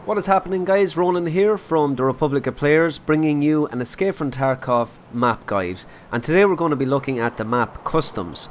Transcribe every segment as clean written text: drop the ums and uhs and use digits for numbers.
What is happening, guys? Ronan here from the Republic of Players, bringing you an Escape from Tarkov map guide. And today we're going to be looking at the map Customs.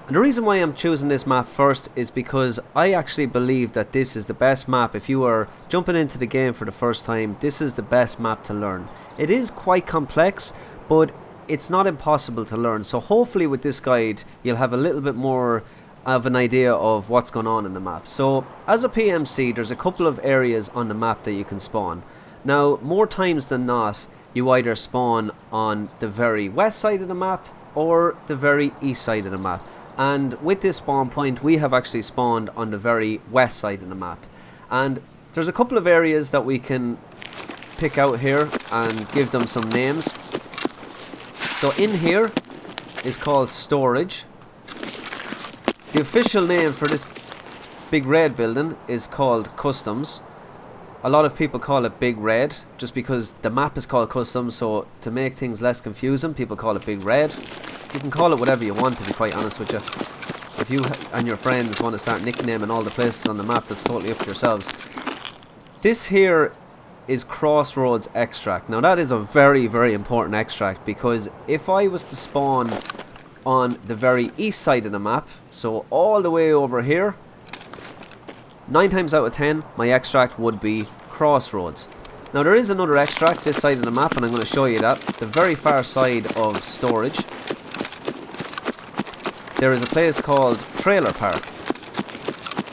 And the reason why I'm choosing this map first is because I actually believe that this is the best map. If you are jumping into the game for the first time, this is the best map to learn. It is quite complex, but it's not impossible to learn. So hopefully with this guide you'll have a little bit more of an idea of what's going on in the map. So as a PMC, there's a couple of areas on the map that you can spawn. Now more times than not, you either spawn on the very west side of the map or the very east side of the map. And with this spawn point, we have actually spawned on the very west side of the map. And there's a couple of areas that we can pick out here and give them some names. So in here is called storage. The official name for this big red building is called Customs. A lot of people call it Big Red just because the map is called Customs, so to make things less confusing, people call it Big Red. You can call it whatever you want, to be quite honest with you. If you and your friends want to start nicknaming all the places on the map, that's totally up to yourselves. This here is Crossroads Extract. Now that is a very, very important extract, because if I was to spawn on the very east side of the map, so all the way over here, 9 times out of 10 my extract would be Crossroads. Now there is another extract this side of the map, and I'm going to show you that. The very far side of storage, there is a place called Trailer Park.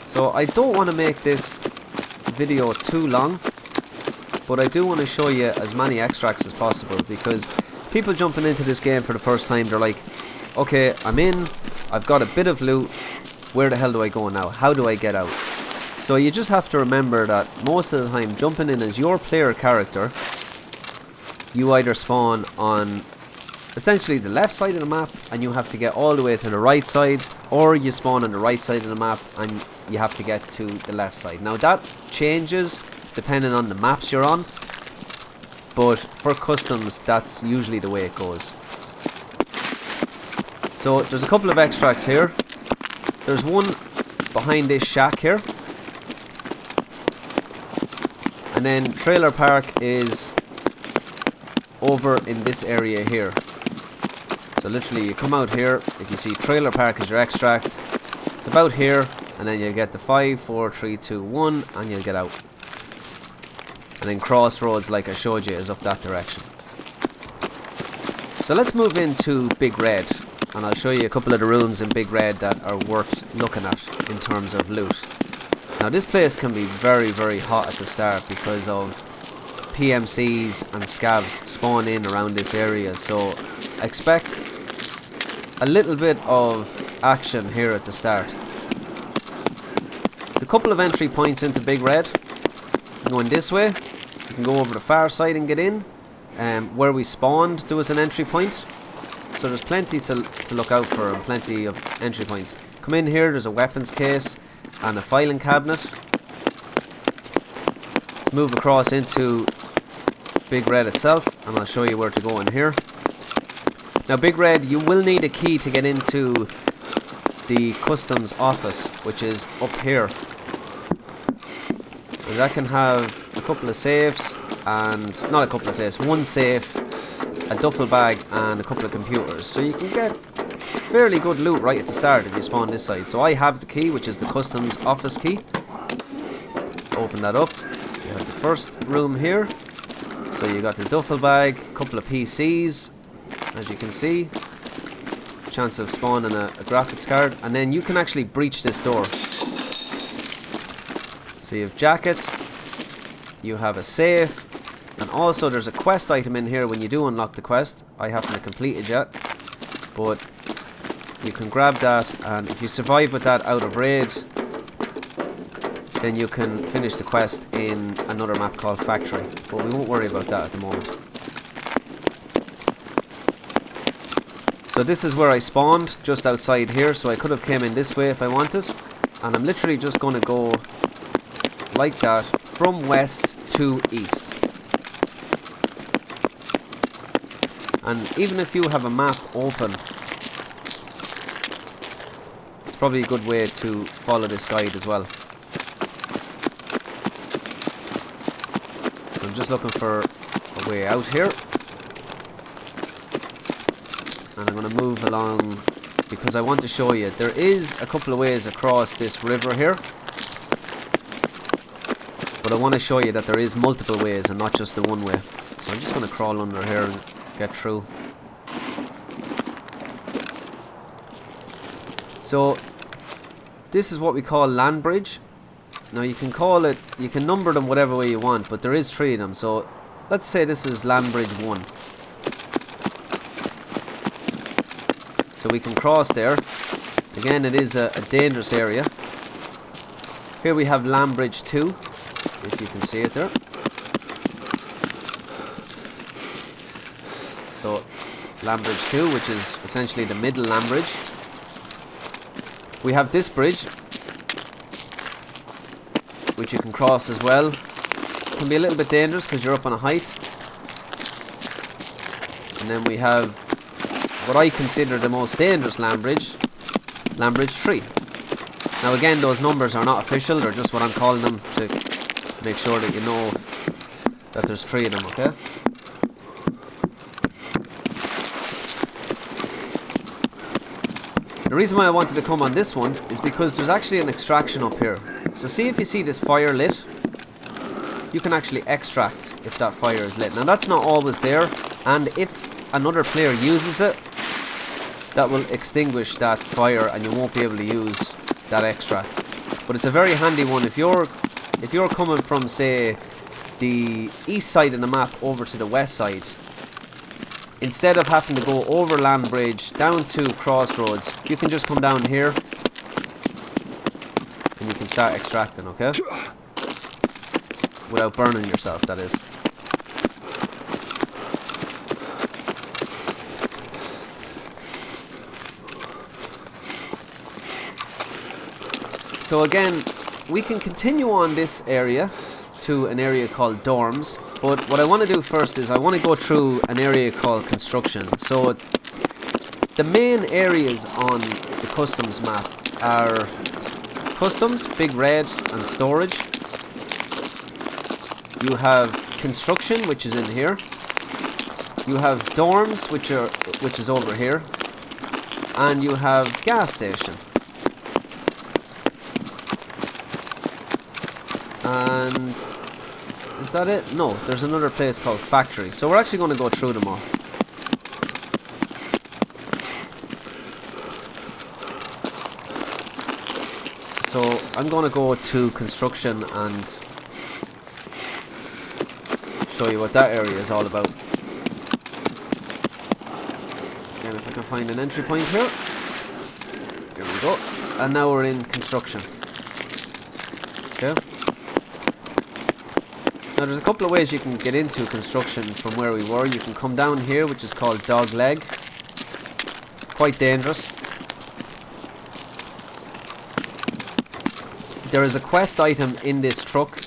So I don't want to make this video too long, but I do want to show you as many extracts as possible, because people jumping into this game for the first time, they're like, okay, I'm in, I've got a bit of loot, where the hell do I go now? How do I get out? So you just have to remember that most of the time, jumping in as your player character, you either spawn on essentially the left side of the map and you have to get all the way to the right side, or you spawn on the right side of the map and you have to get to the left side. Now that changes depending on the maps you're on, but for Customs that's usually the way it goes. So there's a couple of extracts here. There's one behind this shack here, and then Trailer Park is over in this area here. So literally you come out here, if you see Trailer Park is your extract, it's about here, and then you'll get the 5, 4, 3, 2, 1 and you'll get out. And then Crossroads, like I showed you, is up that direction. So let's move into Big Red, and I'll show you a couple of the rooms in Big Red that are worth looking at in terms of loot. Now this place can be very, very hot at the start because of PMCs and scavs spawn in around this area, so expect a little bit of action here at the start. A couple of entry points into Big Red. Going this way, you can go over the far side and get in. Where we spawned, there was an entry point, so there's plenty to look out for, and plenty of entry points. Come in here, there's a weapons case and a filing cabinet. Let's move across into Big Red itself, and I'll show you where to go in here. Now Big Red, you will need a key to get into the Customs office, which is up here. And that can have a couple of safes, and not a couple of safes, one safe, a duffel bag and a couple of computers. So you can get fairly good loot right at the start if you spawn this side. So I have the key, which is the Customs office key. Open that up. You have the first room here. So you got the duffel bag, a couple of PCs, as you can see. Chance of spawning a graphics card, and then you can actually breach this door. So you have jackets, you have a safe, and also there's a quest item in here when you do unlock the quest. I haven't completed yet, but you can grab that, and if you survive with that out of raid, then you can finish the quest in another map called Factory, but we won't worry about that at the moment. So this is where I spawned, just outside here, so I could have came in this way if I wanted, and I'm literally just going to go like that from west to east. And even if you have a map open, it's probably a good way to follow this guide as well. I'm just looking for a way out here. And I'm going to move along because I want to show you there is a couple of ways across this river here. But I want to show you that there is multiple ways and not just the one way. So I'm just going to crawl under here and get through. So this is what we call land bridge. Now you can call it, you can number them whatever way you want, but there is 3 of them. So let's say this is land bridge 1. So we can cross there. Again, it is a dangerous area. Here we have land bridge 2, if you can see it there. So land bridge 2, which is essentially the middle land bridge. We have this bridge, which you can cross as well. It can be a little bit dangerous because you're up on a height. And then we have what I consider the most dangerous land bridge 3. Now again, those numbers are not official, they're just what I'm calling them to make sure that you know that there's 3 of them, okay? The reason why I wanted to come on this one is because there's actually an extraction up here. So see, if you see this fire lit, you can actually extract if that fire is lit. Now that's not always there, and if another player uses it, that will extinguish that fire and you won't be able to use that extract. But it's a very handy one if you're coming from, say, the east side of the map over to the west side. Instead of having to go over land bridge down to crossroads, you can just come down here and you can start extracting, okay? Without burning yourself, that is. So again, we can continue on this area to an area called dorms, but what I want to do first is I want to go through an area called construction. So the main areas on the customs map are customs, big red, and storage. You have construction, which is in here. You have dorms, which is over here, and you have gas station. And is that it? No, there's another place called factory. So we're actually going to go through them all. So I'm going to go to construction and show you what that area is all about. Again, if I can find an entry point here. There we go. And now we're in construction. Okay. Now there's a couple of ways you can get into construction from where we were. You can come down here, which is called Dog Leg. Quite dangerous. There is a quest item in this truck.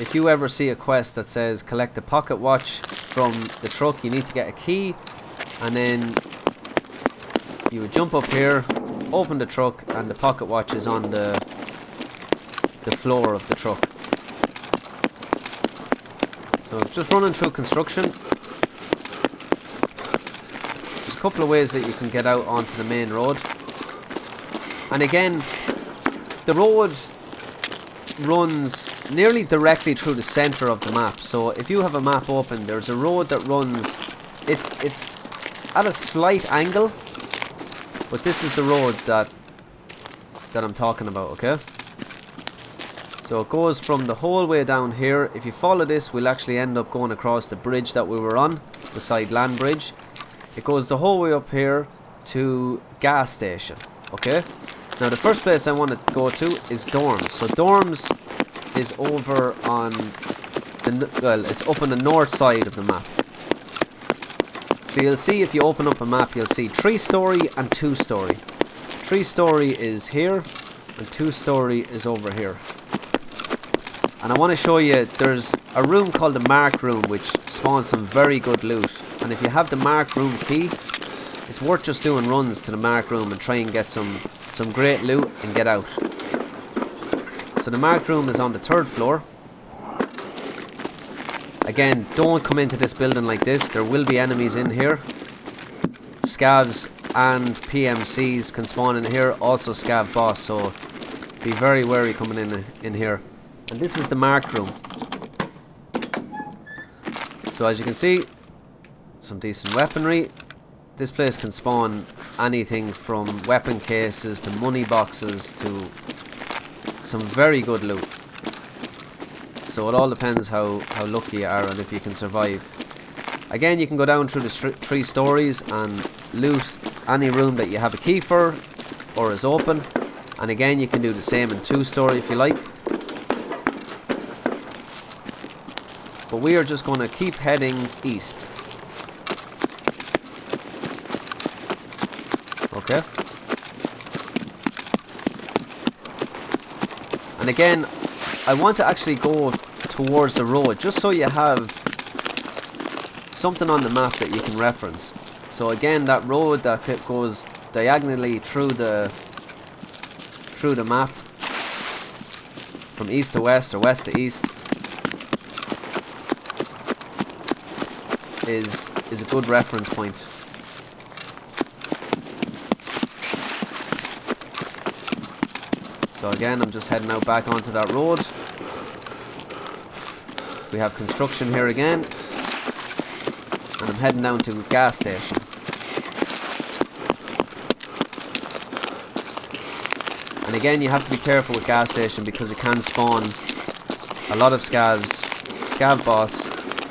If you ever see a quest that says collect a pocket watch from the truck, you need to get a key, and then you would jump up here, open the truck, and the pocket watch is on the floor of the truck. So just running through construction. There's a couple of ways that you can get out onto the main road. And again, the road runs nearly directly through the center of the map. So if you have a map open, there's a road that runs, it's at a slight angle, but this is the road that I'm talking about, okay? So it goes from the whole way down here. If you follow this, we'll actually end up going across the bridge that we were on, the side land bridge. It goes the whole way up here to gas station, okay? Now the first place I want to go to is dorms. So dorms is over on the, well, it's up on the north side of the map. So you'll see, if you open up a map, you'll see 3-story and 2-story. 3-story is here and 2-story is over here. And I want to show you, there's a room called the Mark Room, which spawns some very good loot. And if you have the Mark Room key, it's worth just doing runs to the Mark Room and try and get some great loot and get out. So the Mark Room is on the 3rd floor. Again, don't come into this building like this. There will be enemies in here. Scavs and PMCs can spawn in here. Also scav boss, so be very wary coming in here. And this is the mark room. So as you can see, some decent weaponry. This place can spawn anything from weapon cases to money boxes to some very good loot. So it all depends how lucky you are and if you can survive. Again, you can go down through the 3 stories and loot any room that you have a key for or is open. And again, you can do the same in 2-story if you like. But we are just going to keep heading east. Okay. And again, I want to actually go towards the road just so you have something on the map that you can reference. So again, that road that goes diagonally through the map from east to west or west to east is a good reference point. So again, I'm just heading out back onto that road. We have construction here again. And I'm heading down to a gas station. And again, you have to be careful with gas station because it can spawn a lot of scavs, scav boss,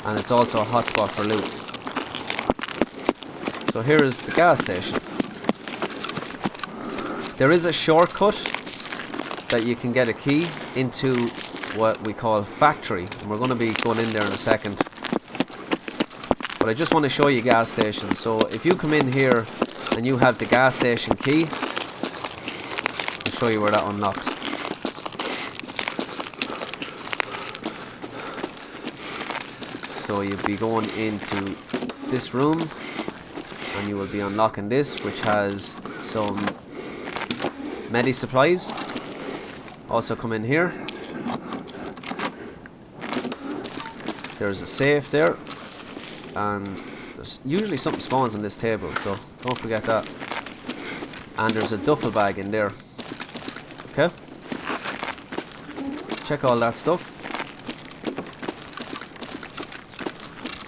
and it's also a hotspot for loot. So here is the gas station. There is a shortcut that you can get a key into what we call factory, and we're going to be going in there in a second. But I just want to show you gas stations. So if you come in here and you have the gas station key, I'll show you where that unlocks. So you'll be going into this room and you will be unlocking this, which has some medi supplies. Also come in here. There's a safe there, and there's usually something spawns on this table, so don't forget that. And there's a duffel bag in there. Okay, check all that stuff.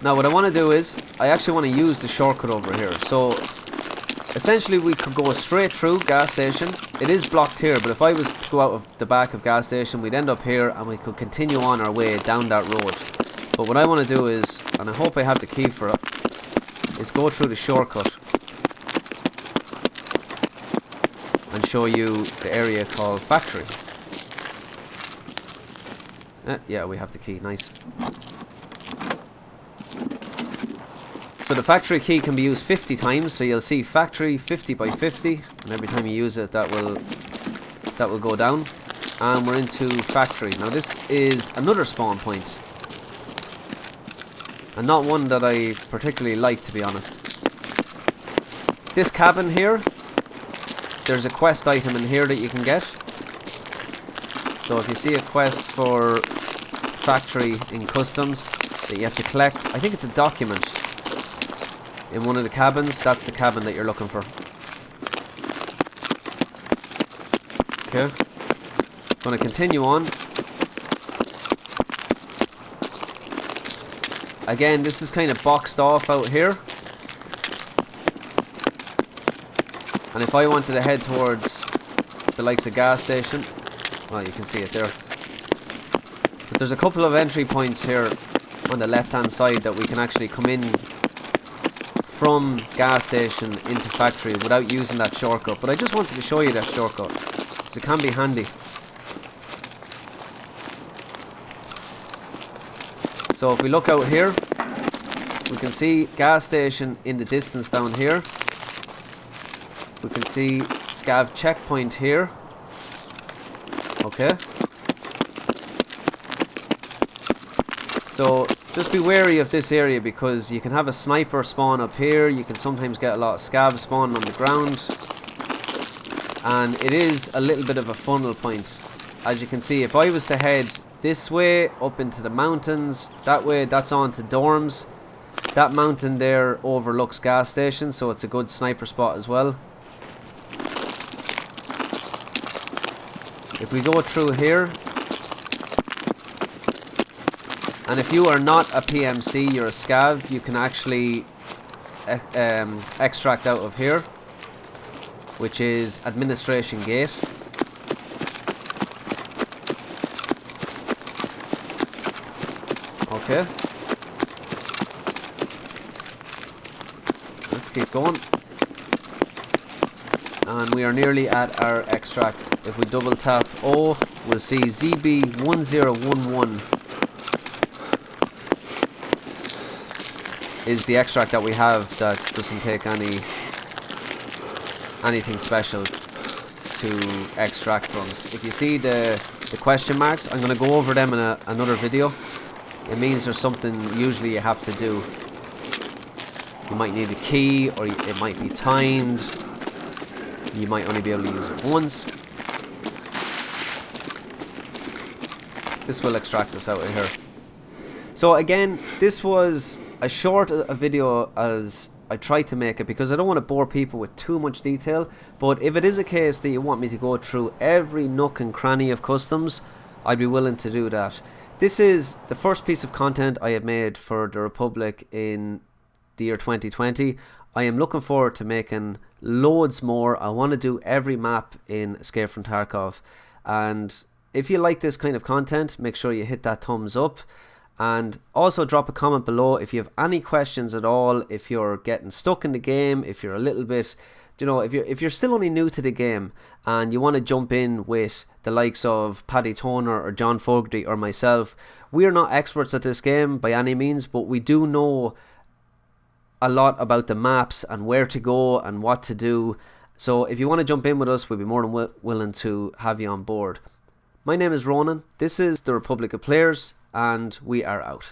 Now what I want to do is I actually want to use the shortcut over here. So essentially we could go straight through gas station. It is blocked here, but if I was to go out of the back of gas station, we'd end up here and we could continue on our way down that road. But what I want to do is, and I hope I have the key for it, is go through the shortcut and show you the area called factory. Yeah, we have the key, nice. So the factory key can be used 50 times, so you'll see factory 50 by 50, and every time you use it that will go down. And we're into factory. Now this is another spawn point, and not one that I particularly like, to be honest. This cabin here, there's a quest item in here that you can get. So if you see a quest for factory in customs that you have to collect, I think it's a document in one of the cabins, that's the cabin that you're looking for. Okay, going to continue on. Again, this is kind of boxed off out here, and if I wanted to head towards the likes of gas station, well, you can see it there. But there's a couple of entry points here on the left hand side that we can actually come in from gas station into factory without using that shortcut. But I just wanted to show you that shortcut because it can be handy. So if we look out here, we can see gas station in the distance down here. We can see scav checkpoint here. Okay. So just be wary of this area because you can have a sniper spawn up here. You can sometimes get a lot of scavs spawning on the ground. And it is a little bit of a funnel point. As you can see, if I was to head this way up into the mountains. That way, that's on to dorms. That mountain there overlooks gas station, so it's a good sniper spot as well. If we go through here, and if you are not a PMC, you're a scav, you can actually extract out of here, which is administration gate. Okay. Let's keep going. And we are nearly at our extract. If we double tap O, we'll see ZB1011 is the extract that we have that doesn't take anything special to extract from. If you see the question marks, I'm going to go over them in another video. It means there's something usually you have to do. You might need a key, or it might be timed. You might only be able to use it once. This will extract us out of here. So again, this was as short a video as I tried to make it, because I don't want to bore people with too much detail. But if it is a case that you want me to go through every nook and cranny of customs, I'd be willing to do that. This is the first piece of content I have made for the Republic in the year 2020. I am looking forward to making loads more. I want to do every map in Escape from Tarkov. And if you like this kind of content, make sure you hit that thumbs up. And also drop a comment below if you have any questions at all, if you're getting stuck in the game, if you're a little bit, you know, if you're still only new to the game and you want to jump in with the likes of Paddy Toner or John Fogarty or myself. We are not experts at this game by any means, but we do know a lot about the maps and where to go and what to do. So if you want to jump in with us, we'll be more than willing to have you on board. My name is Ronan, this is the Republic of Players, and we are out.